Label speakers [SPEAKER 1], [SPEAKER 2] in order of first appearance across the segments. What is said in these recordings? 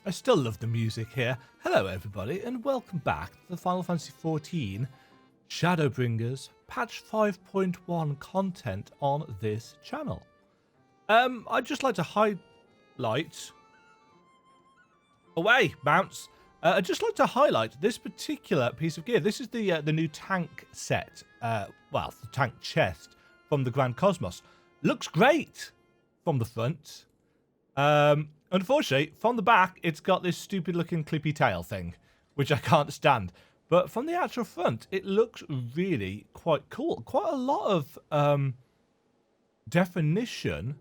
[SPEAKER 1] I still love the music here. Hello everybody and welcome back to the Final Fantasy XIV Shadowbringers patch 5.1 content on this channel. I'd just like to highlight... Away, bounce! I'd just like to highlight this particular piece of gear. This is the new tank set, well, the tank chest from the Grand Cosmos. Looks great from the front. Unfortunately, from the back, it's got this stupid looking clippy tail thing, which I can't stand. But from the actual front, it looks really quite cool. Quite a lot of definition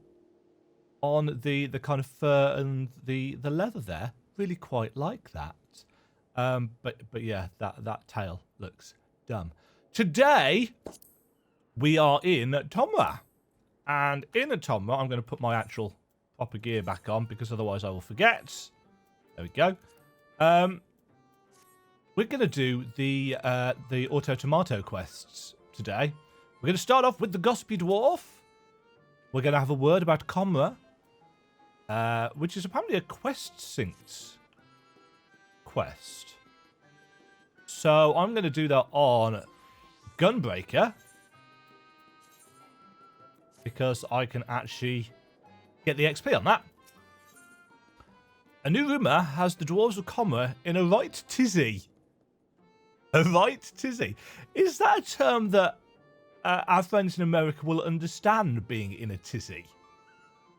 [SPEAKER 1] on the kind of fur and the leather there. Really quite like that. But yeah, that tail looks dumb. Today, we are in Tomra. And in Tomra, I'm going to put my actual proper gear back on because otherwise I will forget. There we go. We're going to do the Auto Tomato quests today. We're going to start off with the Gossipy Dwarf. We're going to have a word about Comra, which is apparently a quest synced quest. So I'm going to do that on Gunbreaker because I can actually get the XP on that. A new rumour has the Dwarves of Comra in a right tizzy. A right tizzy? Is that a term that our friends in America will understand, being in a tizzy?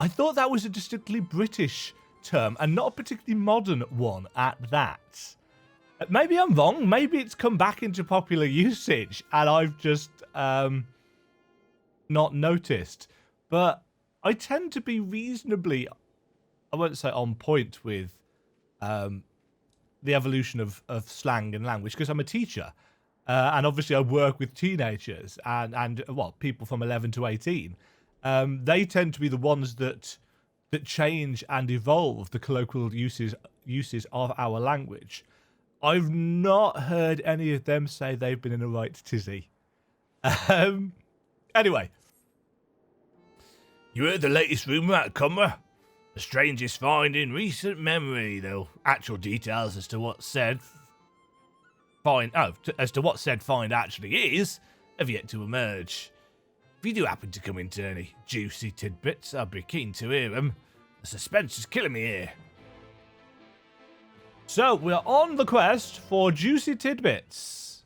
[SPEAKER 1] I thought that was a distinctly British term and not a particularly modern one at that. Maybe I'm wrong. Maybe it's come back into popular usage and I've just not noticed. But I tend to be reasonably, I won't say on point with the evolution of slang and language because I'm a teacher. And obviously I work with teenagers and well, people from 11 to 18. They tend to be the ones that change and evolve the colloquial uses of our language. I've not heard any of them say they've been in a right tizzy. Anyway. You heard the latest rumour out of Comra? The strangest find in recent memory, though actual details as to what said find actually is have yet to emerge. If you do happen to come into any juicy tidbits, I'd be keen to hear them. The suspense is killing me here. So, we're on the quest for juicy tidbits.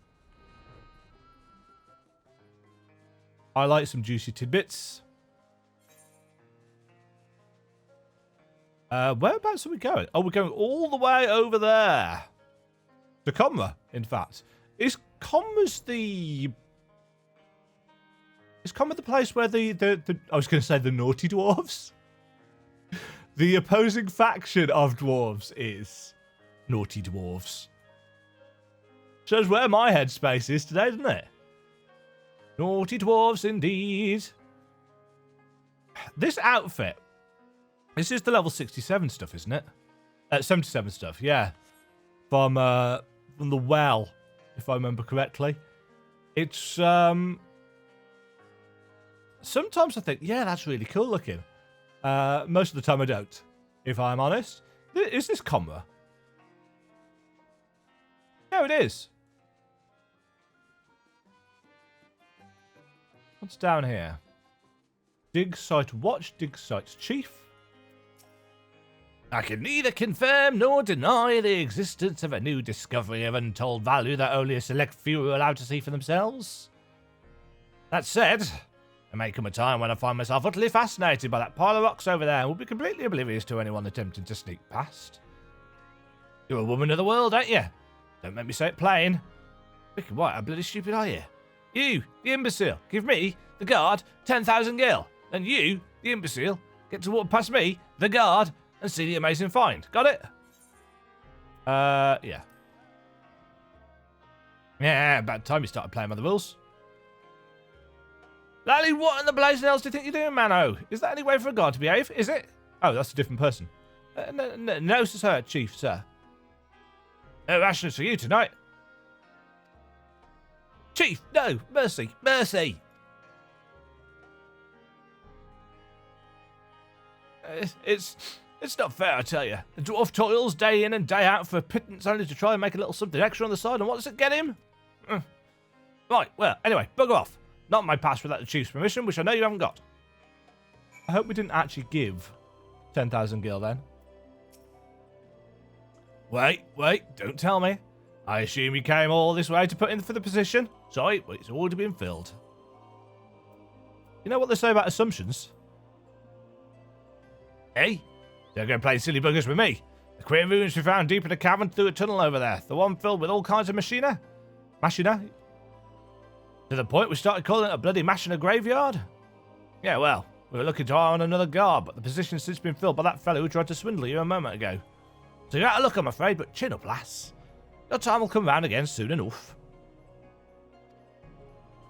[SPEAKER 1] I like some juicy tidbits. Whereabouts are we going? Oh, we're going all the way over there. To Comra, in fact. Is Comra the place where the I was going to say the naughty dwarves? The opposing faction of dwarves is naughty dwarves. Shows where my headspace is today, doesn't it? Naughty dwarves indeed. This outfit. This is the level 67 stuff, isn't it? 77 stuff, yeah. From the well, if I remember correctly. It's sometimes I think, yeah, that's really cool looking. Most of the time I don't, if I'm honest. Is this Comra? Yeah, it is. What's down here? Dig site watch, dig site chief. I can neither confirm nor deny the existence of a new discovery of untold value that only a select few are allowed to see for themselves. That said, there may come a time when I find myself utterly fascinated by that pile of rocks over there and will be completely oblivious to anyone attempting to sneak past. You're a woman of the world, ain't you? Don't make me say it plain. Wicked white, how bloody stupid are you? You, the imbecile, give me, the guard, 10,000 gil. Then you, the imbecile, get to walk past me, the guard, and see the amazing find. Got it? Yeah. Yeah, about time you started playing by the rules. Lally, what in the blazing else do you think you're doing, Mano? Is that any way for a guard to behave? Is it? Oh, that's a different person. No, sir, Chief, sir. No rations for you tonight. Chief, no, mercy, mercy. It's not fair, I tell you. The dwarf toils day in and day out for a pittance only to try and make a little something extra on the side, and what does it get him? Right, well, anyway, bugger off. Not my pass without the chief's permission, which I know you haven't got. I hope we didn't actually give 10,000 gil then. Wait, don't tell me. I assume you came all this way to put in for the position? Sorry, but it's already been filled. You know what they say about assumptions? Hey? Don't go playing silly buggers with me. The queer ruins we found deep in a cavern through a tunnel over there. The one filled with all kinds of machina. To the point we started calling it a bloody machina graveyard? Yeah, well, we were looking to hire on another guard, but the position's since been filled by that fellow who tried to swindle you a moment ago. So you're out of luck, I'm afraid, but chin up, lass. Your time will come round again soon enough.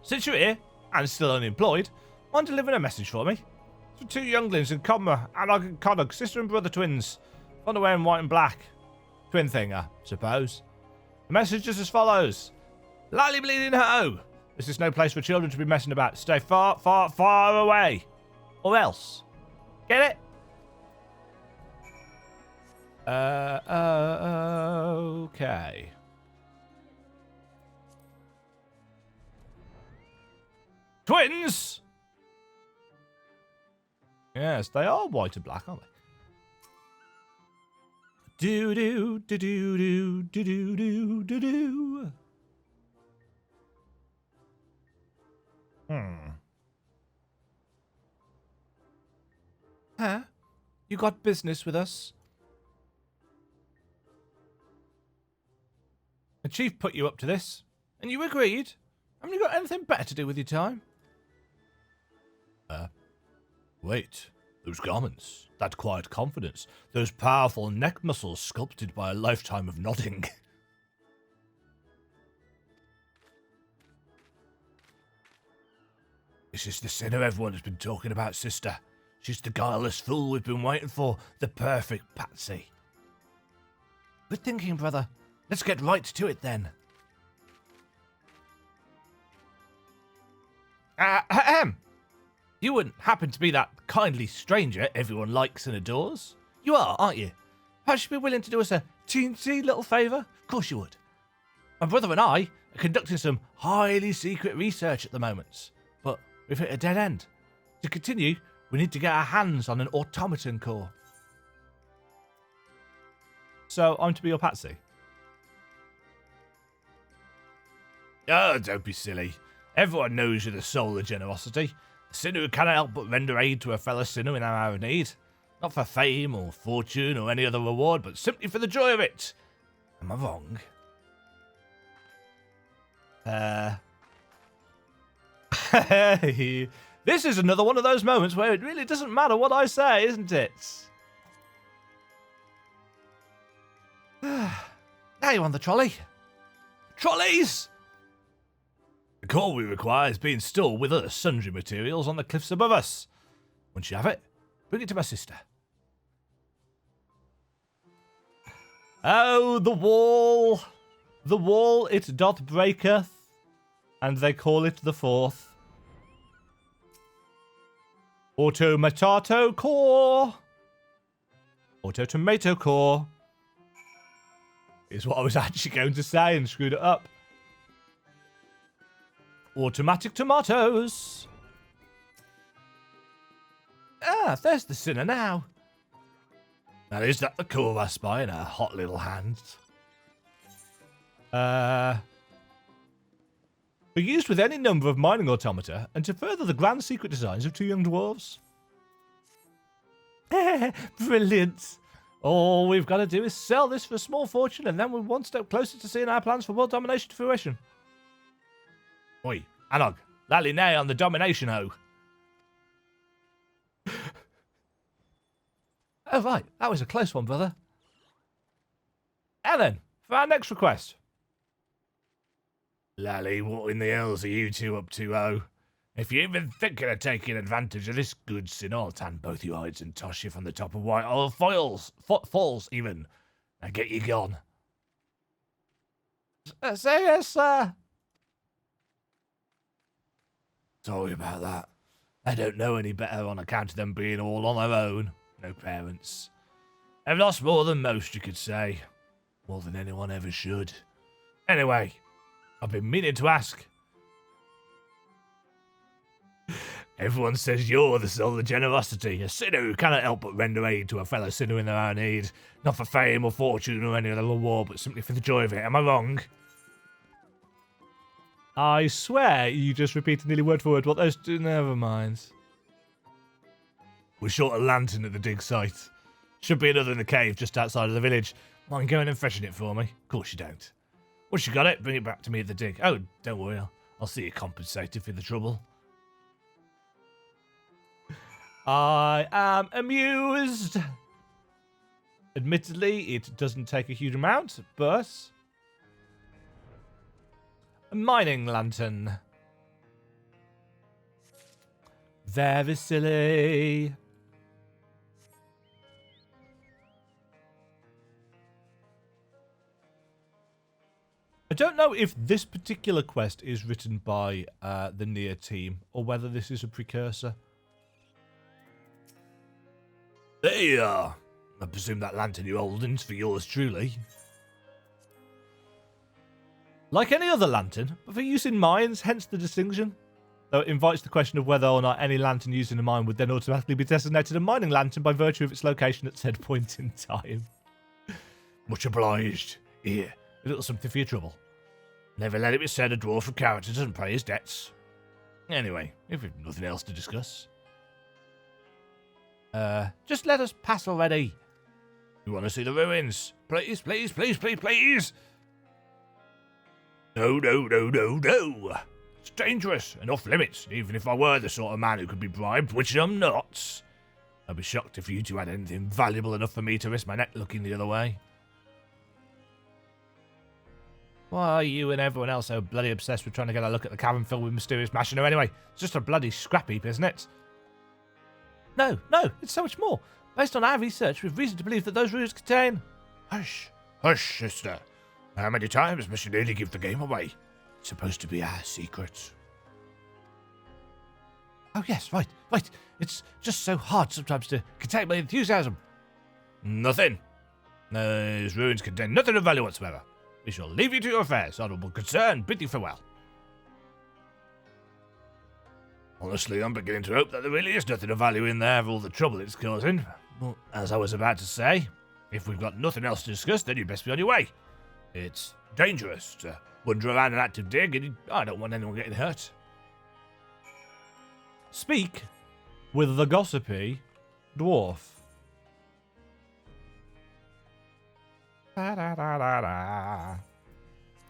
[SPEAKER 1] Since you're here, and still unemployed, mind delivering a message for me? It's for two younglings in Codmer, Anog and Codog, sister and brother twins. Fond of wearing white and black. Twin thing, I suppose. The message is as follows. Lightly bleeding ho! This is no place for children to be messing about. Stay far, far, far away. Or else. Get it? Okay. Twins! Yes, they are white and black, aren't they? Do. Huh? You got business with us? The chief put you up to this, and you agreed? Haven't you got anything better to do with your time? Wait. Those garments, that quiet confidence, those powerful neck muscles sculpted by a lifetime of nodding. This is the sinner everyone has been talking about, sister. She's the guileless fool we've been waiting for, the perfect patsy. Good thinking, brother. Let's get right to it then. You wouldn't happen to be that kindly stranger everyone likes and adores? You are, aren't you? Perhaps you'd be willing to do us a teensy little favour? Of course you would. My brother and I are conducting some highly secret research at the moment, but we've hit a dead end. To continue, we need to get our hands on an automaton core. So, I'm to be your patsy? Oh, don't be silly. Everyone knows you're the soul of generosity. A sinner who cannot help but render aid to a fellow sinner in an hour of need. Not for fame or fortune or any other reward, but simply for the joy of it. Am I wrong? This is another one of those moments where it really doesn't matter what I say, isn't it? Now you're on the trolley. Trolleys! The core we require is being stored with other sundry materials on the cliffs above us. Once you have it, bring it to my sister. Oh, the wall. The wall it doth breaketh, and they call it the fourth. Automatato core. Auto-tomato core. Is what I was actually going to say and screwed it up. Automatic tomatoes. Ah, there's the sinner now. Now, is that the core I spy in her hot little hands? Be used with any number of mining automata and to further the grand secret designs of two young dwarves. Brilliant. All we've got to do is sell this for a small fortune and then we're one step closer to seeing our plans for world domination to fruition. Oi, Anog, lally nay on the domination ho. Oh right, that was a close one, brother. And then, for our next request. Lally, what in the hells are you two up to, ho? If you're even thinking of taking advantage of this good sin, I'll tan both your hides and toss you from the top of Whitehall Falls even, and get you gone. Say yes, sir. Sorry about that. I don't know any better on account of them being all on their own. No parents. I've lost more than most, you could say. More than anyone ever should. Anyway, I've been meaning to ask. Everyone says you're the soul of generosity, a sinner who cannot help but render aid to a fellow sinner in their own need, not for fame or fortune or any other reward, but simply for the joy of it. Am I wrong? I swear you just repeated nearly word for word what those two... Never mind. We're short a lantern at the dig site. Should be another in the cave just outside of the village. Mind going and freshen it for me? Of course you don't. Once you got it, bring it back to me at the dig. Oh, don't worry, I'll see you compensated for the trouble. I am amused. Admittedly, it doesn't take a huge amount, but... A mining lantern. Very silly. I don't know if this particular quest is written by the NieR team, or whether this is a precursor. There you are. I presume that lantern you're holding's for yours truly. Like any other lantern, but for use in mines, hence the distinction. Though it invites the question of whether or not any lantern used in a mine would then automatically be designated a mining lantern by virtue of its location at said point in time. Much obliged. Here, a little something for your trouble. Never let it be said a dwarf of character doesn't pay his debts. Anyway, if we've nothing else to discuss. Just let us pass already. You want to see the ruins? Please, please, please, please, please. No, no, no, no, no. It's dangerous and off limits, even if I were the sort of man who could be bribed, which I'm not. I'd be shocked if you two had anything valuable enough for me to risk my neck looking the other way. Why are you and everyone else so bloody obsessed with trying to get a look at the cavern filled with mysterious machina anyway? It's just a bloody scrap heap, isn't it? No, no, it's so much more. Based on our research, we've reason to believe that those ruins contain... Hush, hush, sister. How many times must you nearly give the game away? It's supposed to be our secret. Oh yes, right. It's just so hard sometimes to contain my enthusiasm. Nothing. Those ruins contain nothing of value whatsoever. We shall leave you to your affairs. Honourable concern, bid you farewell. Honestly, I'm beginning to hope that there really is nothing of value in there for all the trouble it's causing. Well, as I was about to say, if we've got nothing else to discuss, then you'd best be on your way. It's dangerous to wander around an active dig, and I don't want anyone getting hurt. Speak with the gossipy dwarf.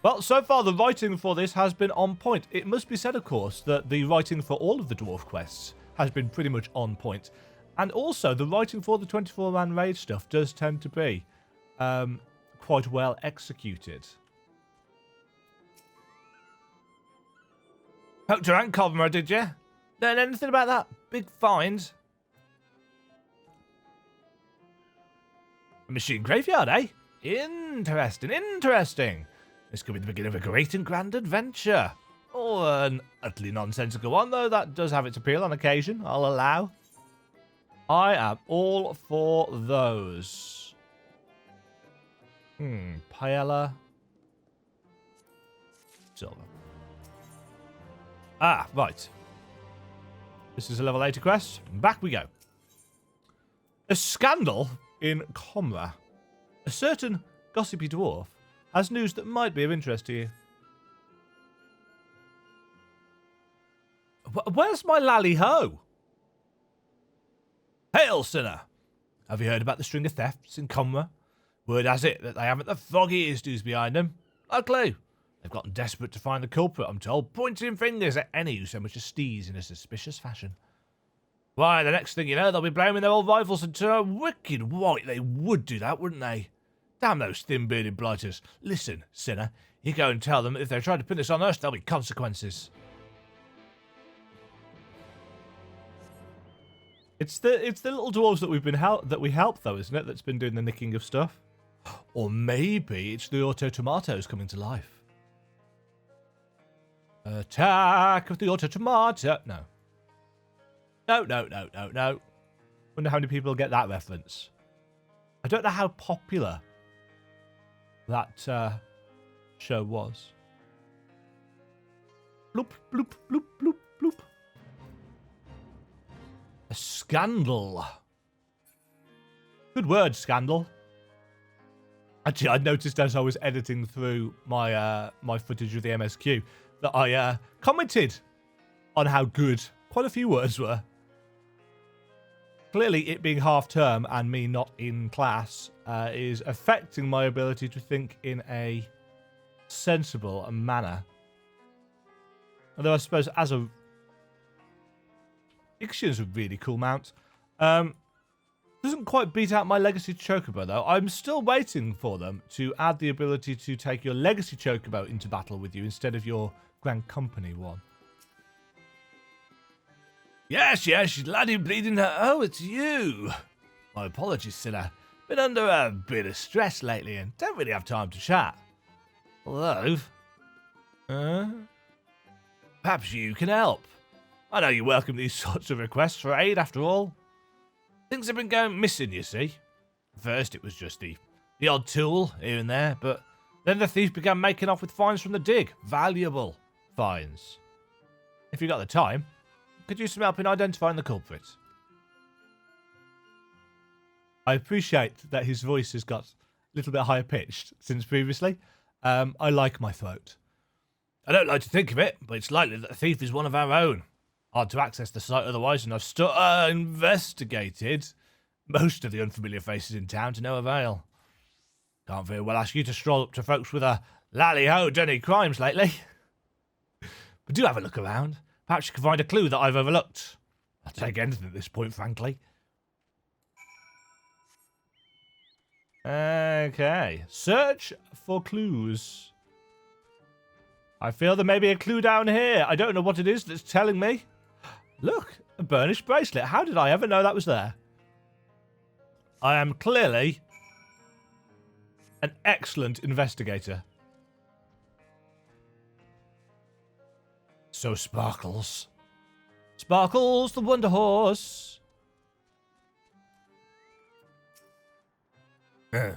[SPEAKER 1] Well, so far the writing for this has been on point. It must be said, of course, that the writing for all of the dwarf quests has been pretty much on point. And also, the writing for the 24-man raid stuff does tend to be quite well executed. Poked around Covmer, did you? Learn anything about that big find? A machine graveyard, eh? Interesting, interesting. This could be the beginning of a great and grand adventure. Or an utterly nonsensical one, though that does have its appeal on occasion, I'll allow. I am all for those. Paella. Silver. Ah, right. This is a level 80 quest. Back we go. A scandal in Comra. A certain gossipy dwarf has news that might be of interest to you. Where's my lally-ho? Hail, sinner! Have you heard about the string of thefts in Comra? Word has it that they haven't the foggiest who's behind them. No clue. They've gotten desperate to find the culprit, I'm told, pointing fingers at any who so much as stees in a suspicious fashion. Why, the next thing you know, they'll be blaming their old rivals and to a wicked white. They would do that, wouldn't they? Damn those thin-bearded blighters. Listen, sinner, you go and tell them that if they try to pin this on us, there'll be consequences. It's the little dwarves that we help though, isn't it? That's been doing the nicking of stuff. Or maybe it's the auto tomatoes coming to life. Attack of the auto tomato. No. No. Wonder how many people get that reference. I don't know how popular that show was. Bloop, bloop, bloop, bloop, bloop. A scandal. Good word, scandal. Actually, I noticed as I was editing through my my footage of the MSQ that I commented on how good quite a few words were. Clearly, it being half term and me not in class is affecting my ability to think in a sensible manner. Although I suppose as a Ixion's a really cool mount. Doesn't quite beat out my Legacy Chocobo, though. I'm still waiting for them to add the ability to take your Legacy Chocobo into battle with you instead of your Grand Company one. Yes, laddie bleeding her. Oh, it's you. My apologies, sinner. Been under a bit of stress lately and don't really have time to chat. Although, perhaps you can help. I know you welcome these sorts of requests for aid, after all. Things have been going missing, you see. First, it was just the odd tool here and there, but then the thieves began making off with finds from the dig. Valuable finds. If you got the time, could use some help in identifying the culprit. I appreciate that his voice has got a little bit higher pitched since previously. I like my throat. I don't like to think of it, but it's likely that the thief is one of our own. Hard to access the site otherwise, and I've investigated most of the unfamiliar faces in town to no avail. Can't very well ask you to stroll up to folks with a lally-ho done any crimes lately. But do have a look around. Perhaps you can find a clue that I've overlooked. I'll take anything at this point, frankly. Okay. Search for clues. I feel there may be a clue down here. I don't know what it is that's telling me. Look, a burnished bracelet. How did I ever know that was there? I am clearly an excellent investigator. So Sparkles. Sparkles the Wonder Horse. You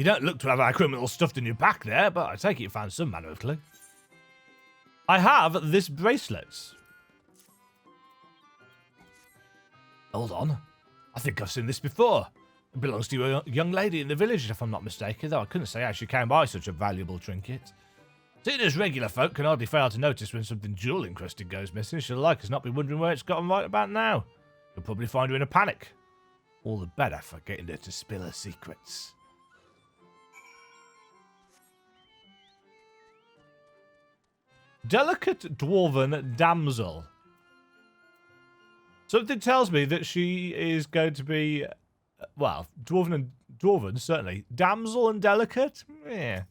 [SPEAKER 1] don't look to have our criminal stuffed in your back there, but I take it you found some manner of clue. I have this bracelet. Hold on. I think I've seen this before. It belongs to a young lady in the village, if I'm not mistaken, though I couldn't say how she came by such a valuable trinket. Seeing as regular folk can hardly fail to notice when something jewel-encrusted goes missing, she'll like us not be wondering where it's gotten right about now. You'll probably find her in a panic. All the better for getting her to spill her secrets. Delicate dwarven damsel. Something tells me that she is going to be, well, dwarven, certainly. Damsel and delicate? Yeah.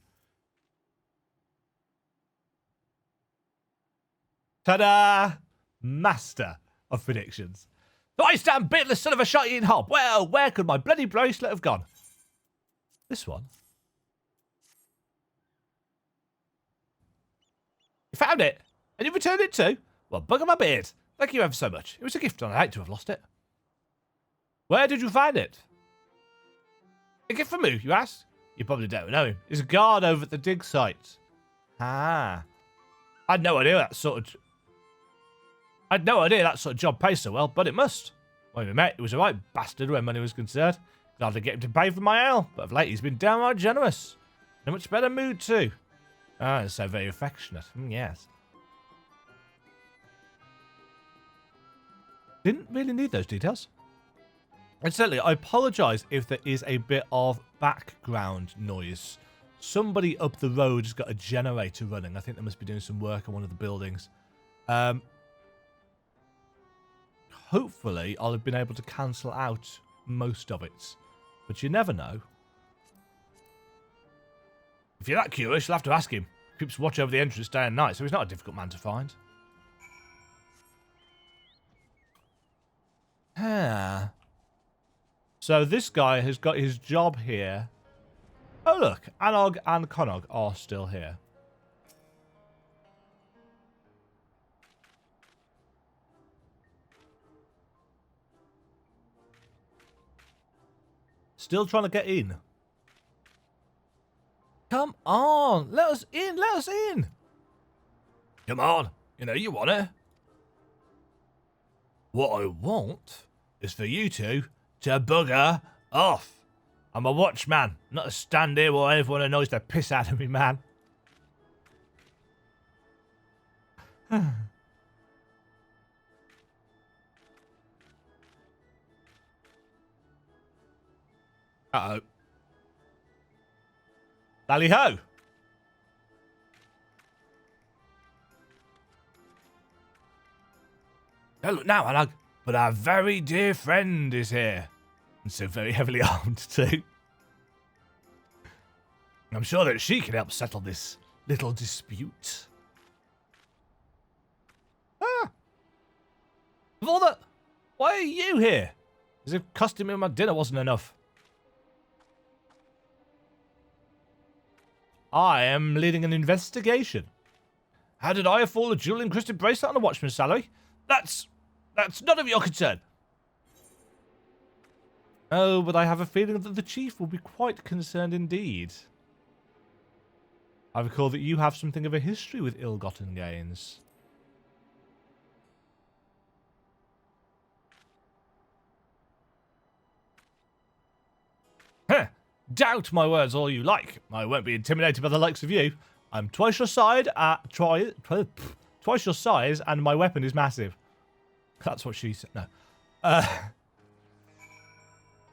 [SPEAKER 1] Ta-da! Master of predictions. I stand bitless, son of a shot-eating hob. Well, where could my bloody bracelet have gone? This one. You found it? And you returned it too? Well, bugger my beard. Thank you ever so much. It was a gift and I'd hate to have lost it. Where did you find it? A gift from who, you ask? You probably don't know him. He's a guard over at the dig site. Ah. I'd no idea that sort of job pays so well, but it must. When we met, he was a right bastard when money was concerned. Glad to get him to pay for my ale, but of late he's been downright generous. In a much better mood too. Ah, so very affectionate. Yes. Didn't really need those details. And certainly, I apologise if there is a bit of background noise. Somebody up the road has got a generator running. I think they must be doing some work on one of the buildings. Hopefully, I'll have been able to cancel out most of it. But you never know. If you're that curious, you'll have to ask him. He keeps watch over the entrance day and night, so he's not a difficult man to find. Ah. So this guy has got his job here. Oh look, Anog and Konog are still here. still trying to get in. Come on, let us in, let us in. Come on, you know you want it. What I want is for you two to bugger off. I'm a watchman, not a stand here while everyone annoys the piss out of me, man. Uh-oh. Tally-ho! Oh, look now, Anag, but our very dear friend is here. And so very heavily armed, too. I'm sure that she can help settle this little dispute. Ah! Of all that, why are you here? As if costing me my dinner wasn't enough. I am leading an investigation. How did I afford a jewel-encrusted bracelet on a watchman's salary? That's none of your concern. Oh, but I have a feeling that the chief will be quite concerned indeed. I recall that you have something of a history with ill-gotten gains. Huh. Doubt my words all you like. I won't be intimidated by the likes of you. I'm twice your size, twice your size, and my weapon is massive. That's what she said. No.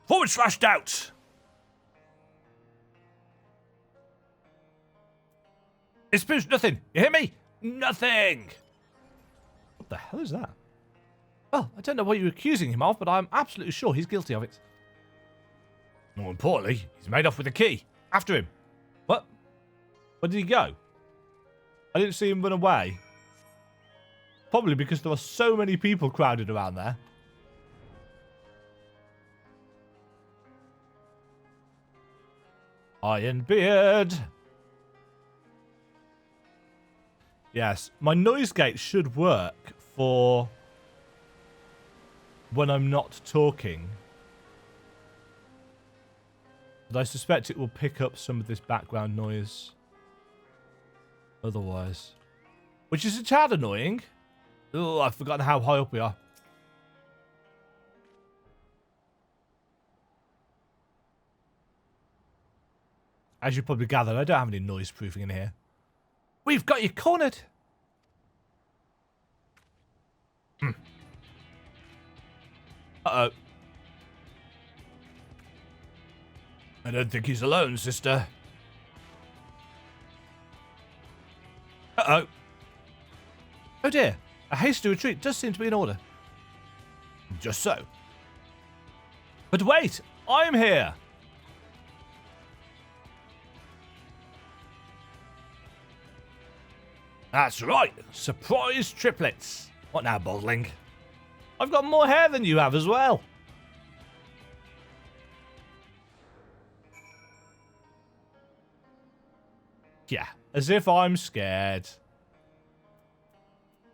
[SPEAKER 1] /doubt. It's proves nothing. You hear me? Nothing. What the hell is that? Well, I don't know what you're accusing him of, but I'm absolutely sure he's guilty of it. More importantly, he's made off with the key. After him. What? Where did he go? I didn't see him run away. Probably because there were so many people crowded around there. Iron beard. Yes, my noise gate should work for when I'm not talking. But I suspect it will pick up some of this background noise. Otherwise. Which is a tad annoying. Oh, I've forgotten how high up we are. As you probably gathered, I don't have any noise proofing in here. We've got you cornered. Uh-oh. I don't think he's alone, sister. Uh-oh. Oh dear. A hasty retreat does seem to be in order. Just so. But wait! I'm here! That's right. Surprise triplets. What now, Baldling? I've got more hair than you have as well. Yeah, as if I'm scared.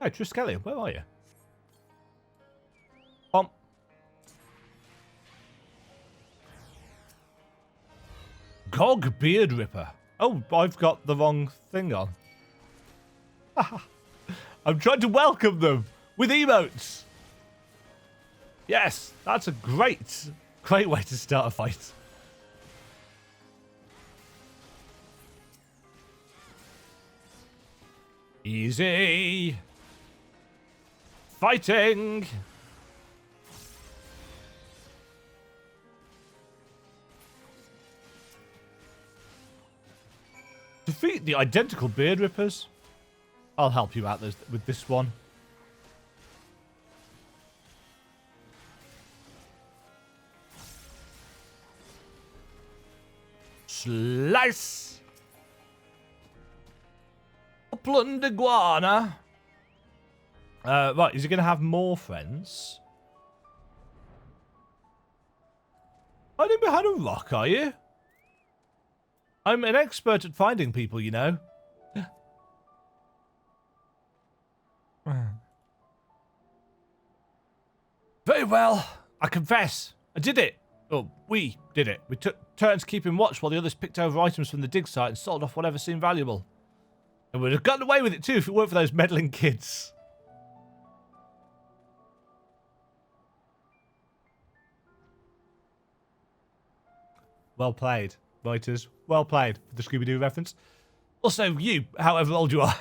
[SPEAKER 1] Hey, Triskelion, where are you? Gog Beard Ripper. Oh, I've got the wrong thing on. I'm trying to welcome them with emotes. Yes, that's a great way to start a fight. Easy. Fighting. Defeat the identical beard rippers. I'll help you out with this one. Slice! Upland iguana. Right, is he going to have more friends? Hiding behind a rock, are you? I'm an expert at finding people, you know. Very well. I confess. I did it. Oh, we did it. We took turns keeping watch while the others picked over items from the dig site and sold off whatever seemed valuable. And we'd have gotten away with it too if it weren't for those meddling kids. Well played, writers. Well played for the Scooby-Doo reference. Also, you, however old you are.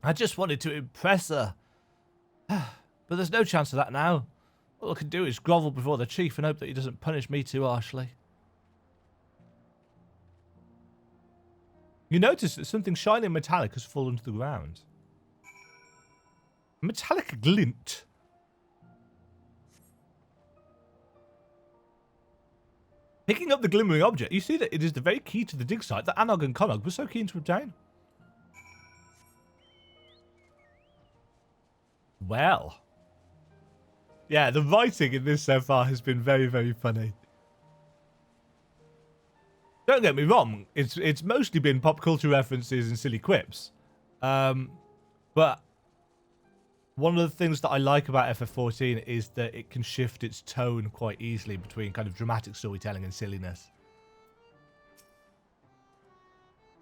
[SPEAKER 1] I just wanted to impress her. But there's no chance of that now. All I can do is grovel before the chief and hope that he doesn't punish me too harshly. You notice that something shiny and metallic has fallen to the ground. A metallic glint. Picking up the glimmering object, you see that it is the very key to the dig site that Anog and Konog were so keen to obtain. Well. Yeah, the writing in this so far has been very, very funny. Don't get me wrong, it's mostly been pop culture references and silly quips. But one of the things that I like about FF14 is that it can shift its tone quite easily between kind of dramatic storytelling and silliness.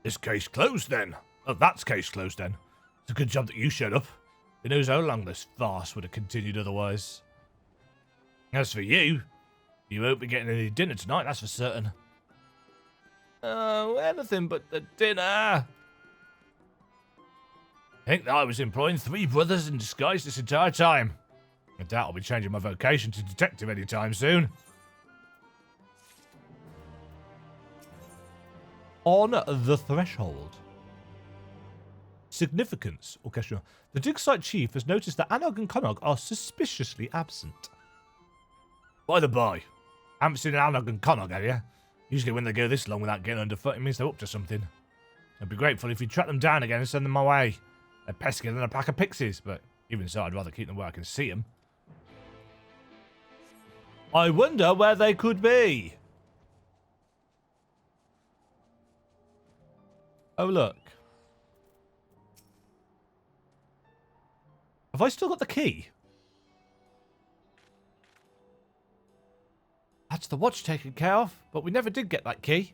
[SPEAKER 1] This case closed then. Oh, that's case closed then. It's a good job that you showed up. Who knows how long this farce would have continued otherwise. As for you, you won't be getting any dinner tonight, that's for certain. Oh, anything but the dinner. I think that I was employing 3 brothers in disguise this entire time. I doubt I'll be changing my vocation to detective anytime soon. On the threshold. Significance, or question. The dig site chief has noticed that Anog and Konog are suspiciously absent. By the by, haven't seen Anog and Konog, have you? Usually when they go this long without getting underfoot, it means they're up to something. I'd be grateful if you'd track them down again and send them my way. They're peskier than a pack of pixies, but even so, I'd rather keep them where I can see them. I wonder where they could be. Oh, look. Have I still got the key? That's the watch taken care of, but we never did get that key.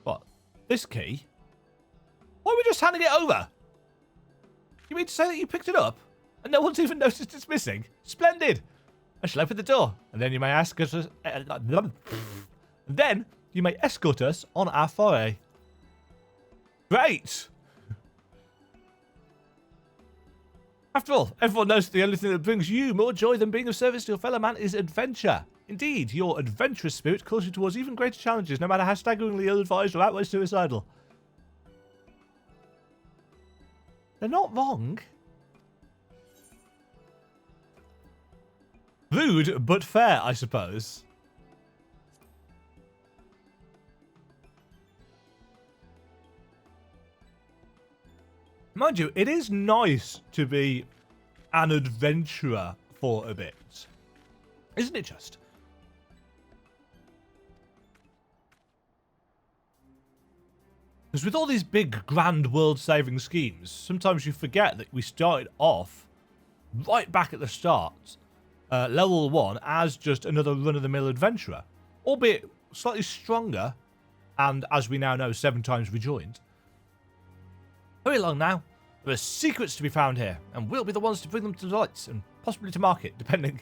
[SPEAKER 1] What? This key? Why are we just handing it over? You mean to say that you picked it up and no one's even noticed it's missing? Splendid! I shall open the door, and then you may ask us. Then you may escort us on our foray. Great! After all, everyone knows that the only thing that brings you more joy than being of service to your fellow man is adventure. Indeed, your adventurous spirit calls you towards even greater challenges, no matter how staggeringly ill-advised or outright suicidal. They're not wrong. Rude, but fair, I suppose. Mind you, it is nice to be an adventurer for a bit. Isn't it just? Because with all these big, grand, world-saving schemes, sometimes you forget that we started off right back at the start, level 1, as just another run-of-the-mill adventurer. Albeit slightly stronger, and as we now know, 7 times rejoined. Hurry along now. There are secrets to be found here, and we'll be the ones to bring them to the lights, and possibly to market, depending.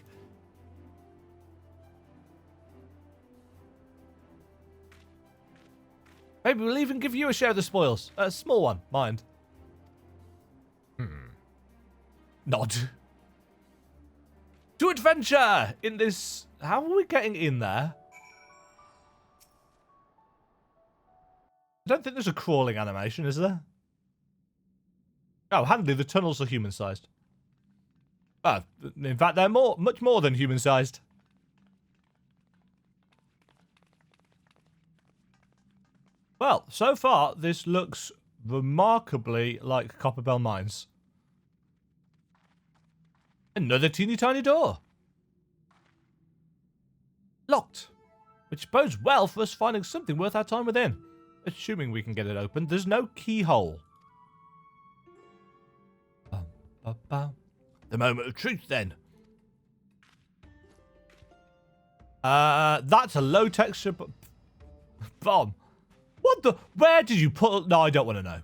[SPEAKER 1] Maybe we'll even give you a share of the spoils. A small one, mind. Nod. To adventure in this... How are we getting in there? I don't think there's a crawling animation, is there? Oh, handily, the tunnels are human-sized. In fact, they're much more than human-sized. Well, so far, this looks remarkably like Copperbell Mines. Another teeny tiny door. Locked. Which bodes well for us finding something worth our time within. Assuming we can get it open. There's no keyhole. The moment of truth, then. That's a low texture bomb. What the? Where did you put? No, I don't want to know.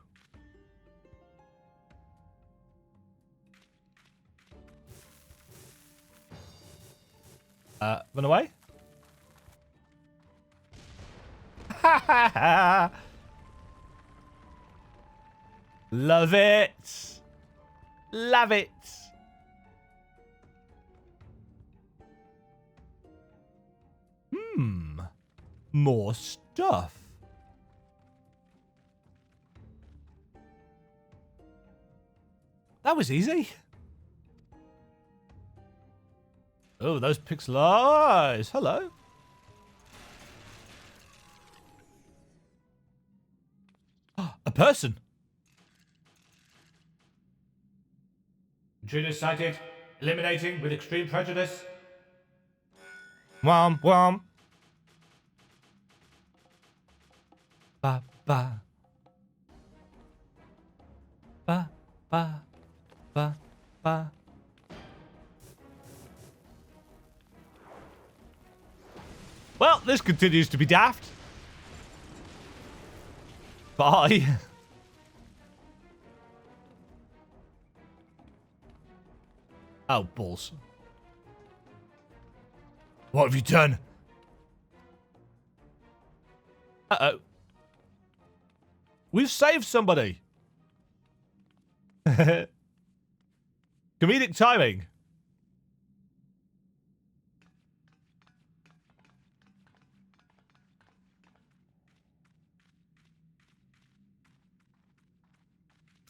[SPEAKER 1] Run away. Ha ha ha. Love it. Love it. More stuff. That was easy. Oh, those pixel eyes. Hello. A person. Intruder sighted. Eliminating with extreme prejudice. Wham, wham. Ba, ba. Ba, ba, ba, ba. Well, this continues to be daft. Bye. Oh, balls. What have you done? Uh-oh. We've saved somebody. Comedic timing.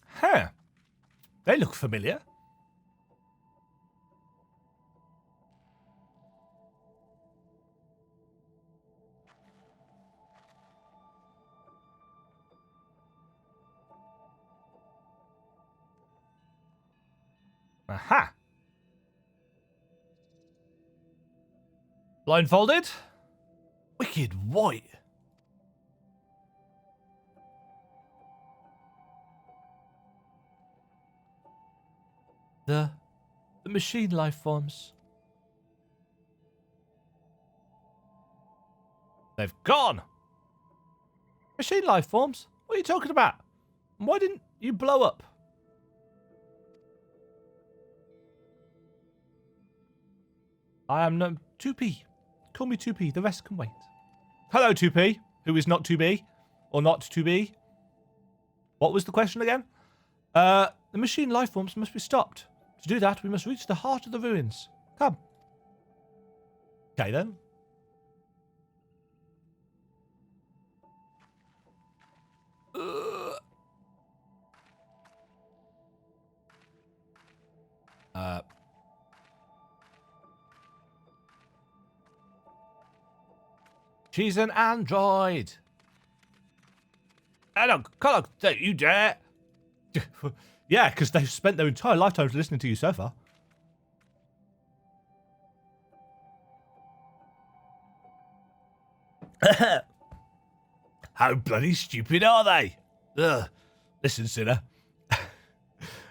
[SPEAKER 1] Huh. They look familiar. Aha. Blindfolded. Wicked white. The machine life forms. They've gone. Machine life forms? What are you talking about? Why didn't you blow up? I am no 2P. Call me 2P. The rest can wait. Hello, 2P. Who is not 2B? Or not 2B? What was the question again? The machine life forms must be stopped. To do that, we must reach the heart of the ruins. Come. Okay, then. She's an android. Hello, don't you dare. Yeah, because they've spent their entire lifetimes listening to you so far. How bloody stupid are they? Ugh. Listen, Sinner.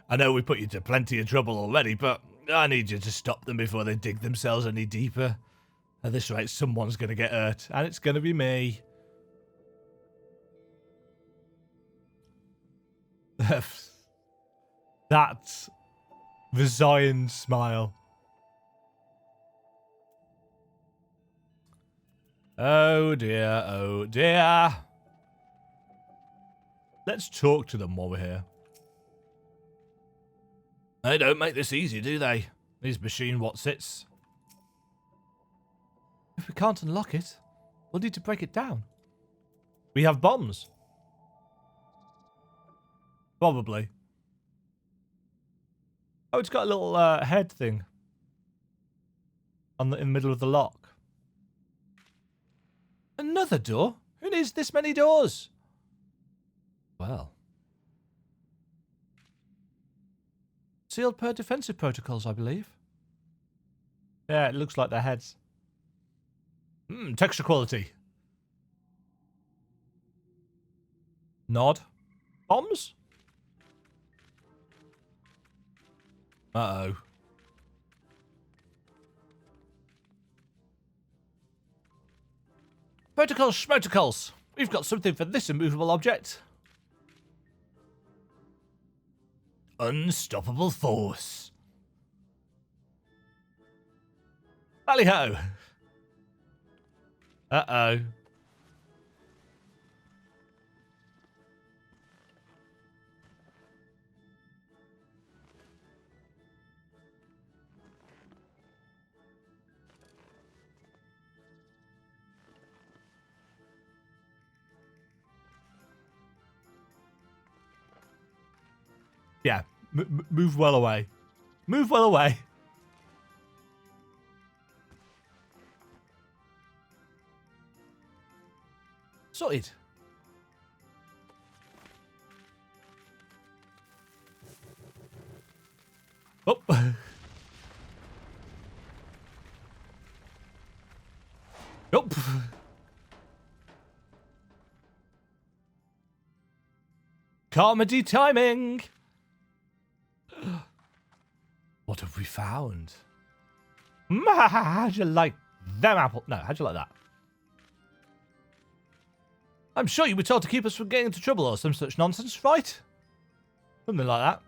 [SPEAKER 1] I know we put you to plenty of trouble already, but I need you to stop them before they dig themselves any deeper. At this rate, someone's going to get hurt, and it's going to be me. That resigned smile. Oh dear, oh dear. Let's talk to them while we're here. They don't make this easy, do they? These machine whatsits. If we can't unlock it, we'll need to break it down. We have bombs. Probably. Oh, it's got a little head thing in the middle of the lock. Another door? Who needs this many doors? Well. Sealed per defensive protocols, I believe. Yeah, it looks like their heads. Texture quality. Nod. Bombs? Uh-oh. Protocols, schmotocols. We've got something for this immovable object. Unstoppable force. Tally-ho. Uh-oh. Yeah, move well away. Move well away. Sorted. Oh. Nope. Comedy timing. What have we found? How'd you like them apple? No, how'd you like that? I'm sure you were told to keep us from getting into trouble or some such nonsense, right? Something like that.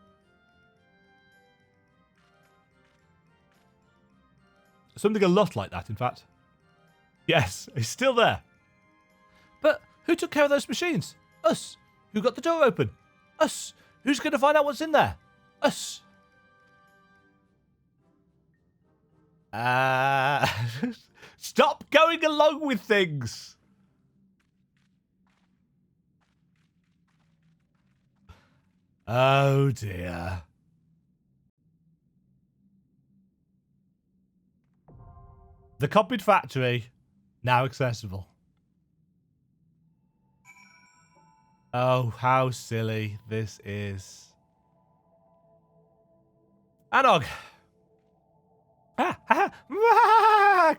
[SPEAKER 1] Something a lot like that, in fact. Yes, it's still there. But who took care of those machines? Us. Who got the door open? Us. Who's going to find out what's in there? Us. Stop going along with things. Oh dear. The copied factory, now accessible. Oh, how silly this is. Anog.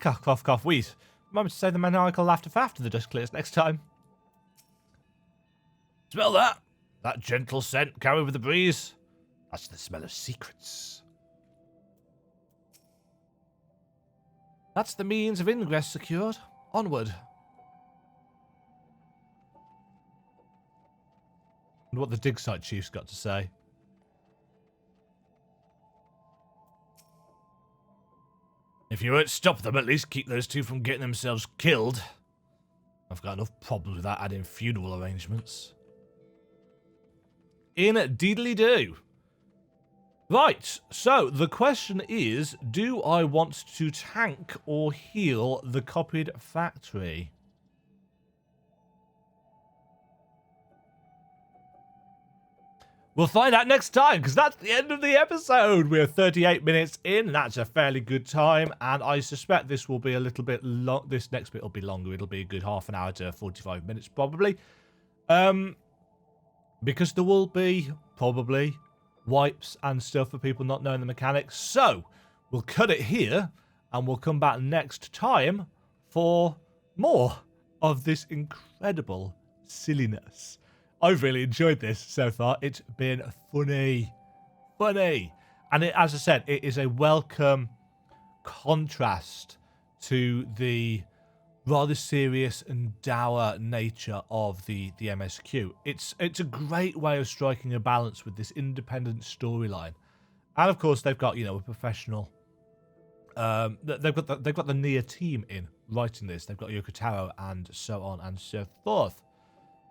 [SPEAKER 1] Cough, cough, cough, wheeze. Remember to say the maniacal laughter after the dust clears next time. Smell that? That gentle scent carried with the breeze? That's the smell of secrets. That's the means of ingress secured. Onward. And what the dig site chief's got to say. If you won't stop them, at least keep those two from getting themselves killed. I've got enough problems without adding funeral arrangements. Indeedly-do. Right, so the question is, do I want to tank or heal the copied factory? We'll find out next time, because that's the end of the episode. We're 38 minutes in, and that's a fairly good time, and I suspect this will be a little bit long. This next bit will be longer. It'll be a good half an hour to 45 minutes, probably. Because there will be, probably, wipes and stuff for people not knowing the mechanics. So, we'll cut it here, and we'll come back next time for more of this incredible silliness. I've really enjoyed this so far. It's been funny. Funny. And it, as I said, it is a welcome contrast to the rather serious and dour nature of the MSQ. It's a great way of striking a balance with this independent storyline. And of course, they've got, you know, a professional. They've got the NieR team in writing this. They've got Yoko Taro and so on and so forth.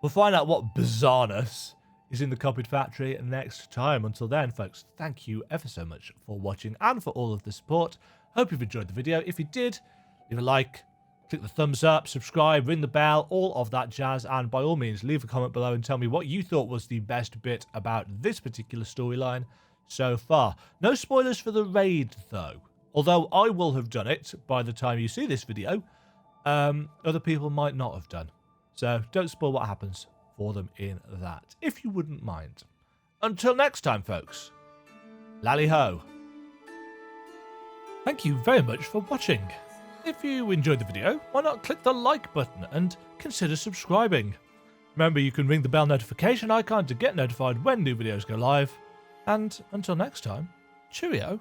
[SPEAKER 1] We'll find out what bizarreness is in the copied factory next time. Until then, folks, thank you ever so much for watching and for all of the support. Hope you've enjoyed the video. If you did, leave a like, click the thumbs up, subscribe, ring the bell, all of that jazz. And by all means, leave a comment below and tell me what you thought was the best bit about this particular storyline so far. No spoilers for the raid, though. Although I will have done it by the time you see this video, other people might not have done. So don't spoil what happens for them in that, if you wouldn't mind. Until next time, folks. Lally-ho. Thank you very much for watching. If you enjoyed the video, why not click the like button and consider subscribing. Remember, you can ring the bell notification icon to get notified when new videos go live. And until next time, cheerio.